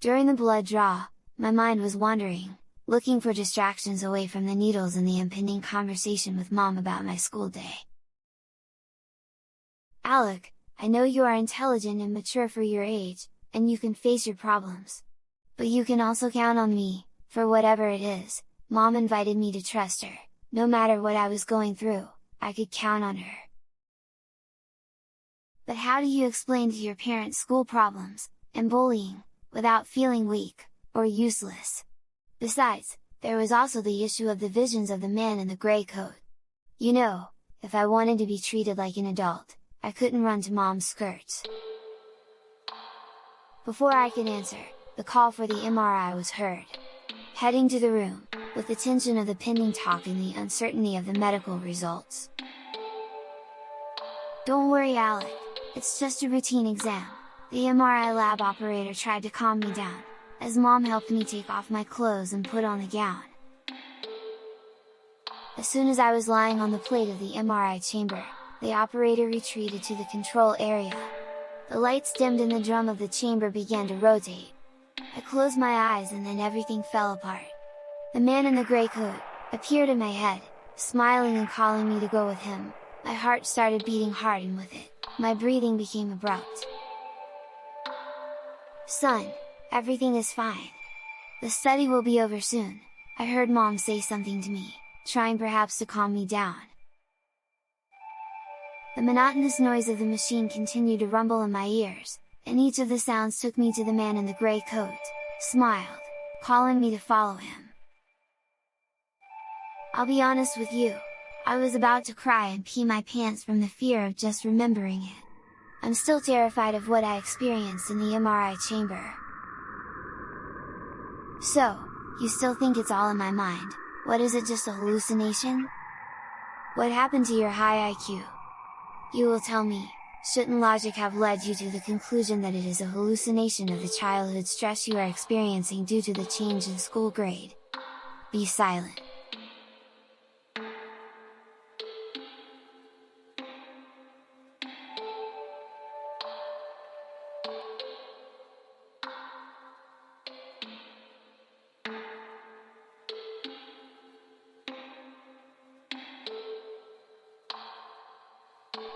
During the blood draw, my mind was wandering, looking for distractions away from the needles and the impending conversation with Mom about my school day. "Alec, I know you are intelligent and mature for your age, and you can face your problems. But you can also count on me, for whatever it is." Mom invited me to trust her. No matter what I was going through, I could count on her. But how do you explain to your parents school problems, and bullying, without feeling weak, or useless? Besides, there was also the issue of the visions of the man in the gray coat. You know, if I wanted to be treated like an adult, I couldn't run to Mom's skirts. Before I could answer, the call for the MRI was heard. Heading to the room, with the tension of the pending talk and the uncertainty of the medical results. "Don't worry, Alec, it's just a routine exam," the MRI lab operator tried to calm me down, as Mom helped me take off my clothes and put on the gown. As soon as I was lying on the plate of the MRI chamber, the operator retreated to the control area. The lights dimmed and the drum of the chamber began to rotate. I closed my eyes and then everything fell apart. The man in the gray coat appeared in my head, smiling and calling me to go with him. My heart started beating hard, and with it, my breathing became abrupt. "Son, everything is fine. The study will be over soon," I heard Mom say something to me, trying perhaps to calm me down. The monotonous noise of the machine continued to rumble in my ears, and each of the sounds took me to the man in the gray coat, smiled, calling me to follow him. I'll be honest with you, I was about to cry and pee my pants from the fear of just remembering it. I'm still terrified of what I experienced in the MRI chamber. "So, you still think it's all in my mind? What, is it just a hallucination? What happened to your high IQ?" You will tell me, shouldn't logic have led you to the conclusion that it is a hallucination of the childhood stress you are experiencing due to the change in school grade? Be silent.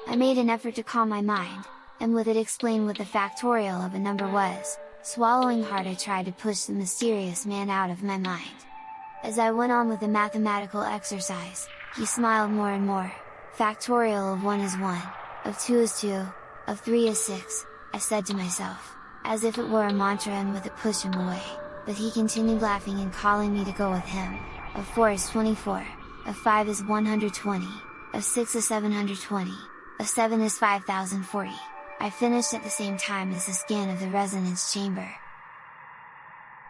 I made an effort to calm my mind, and with it explain what the factorial of a number was. Swallowing hard, I tried to push the mysterious man out of my mind. As I went on with the mathematical exercise, he smiled more and more. "Factorial of 1 is 1, of 2 is 2, of 3 is 6, I said to myself, as if it were a mantra, and with it push him away, but he continued laughing and calling me to go with him. "Of 4 is 24, of 5 is 120, of 6 is 720, of 7 is 5040, I finished at the same time as the scan of the resonance chamber.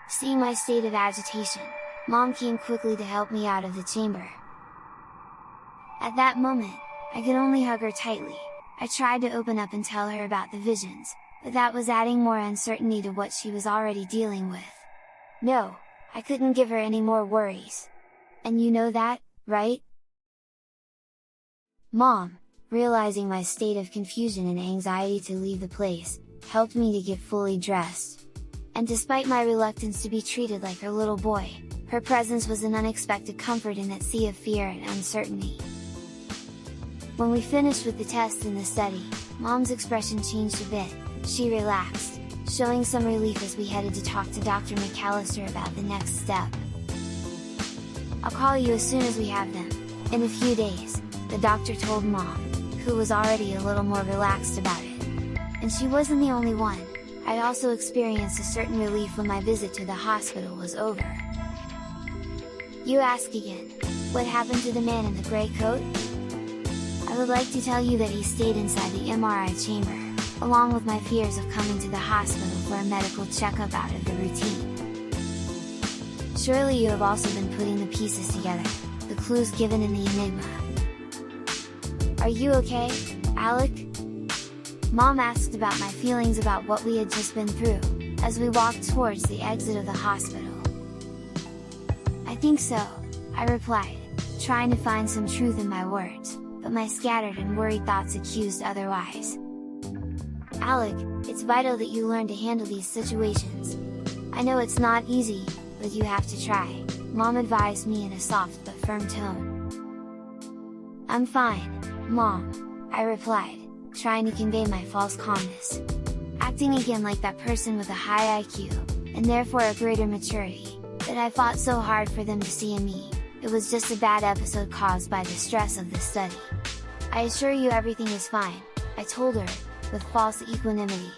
Seeing my state of agitation, Mom came quickly to help me out of the chamber. At that moment, I could only hug her tightly. I tried to open up and tell her about the visions, but that was adding more uncertainty to what she was already dealing with. No, I couldn't give her any more worries. And you know that, right? Mom, realizing my state of confusion and anxiety to leave the place, helped me to get fully dressed. And despite my reluctance to be treated like her little boy, her presence was an unexpected comfort in that sea of fear and uncertainty. When we finished with the tests and the study, Mom's expression changed a bit. She relaxed, showing some relief as we headed to talk to Dr. McAllister about the next step. "I'll call you as soon as we have them, in a few days," the doctor told Mom, who was already a little more relaxed about it. And she wasn't the only one. I also experienced a certain relief when my visit to the hospital was over. You ask again, what happened to the man in the gray coat? I would like to tell you that he stayed inside the MRI chamber, along with my fears of coming to the hospital for a medical checkup out of the routine. Surely you have also been putting the pieces together, the clues given in the enigma. Are you okay, Alec? Mom asked about my feelings about what we had just been through, as we walked towards the exit of the hospital. I think so, I replied, trying to find some truth in my words, but my scattered and worried thoughts accused otherwise. Alec, it's vital that you learn to handle these situations. "I know it's not easy, but you have to try," Mom advised me in a soft but firm tone. "I'm fine, Mom," I replied, trying to convey my false calmness. Acting again like that person with a high IQ, and therefore a greater maturity, that I fought so hard for them to see in me. It was just a bad episode caused by the stress of the study. "I assure you everything is fine," I told her, with false equanimity.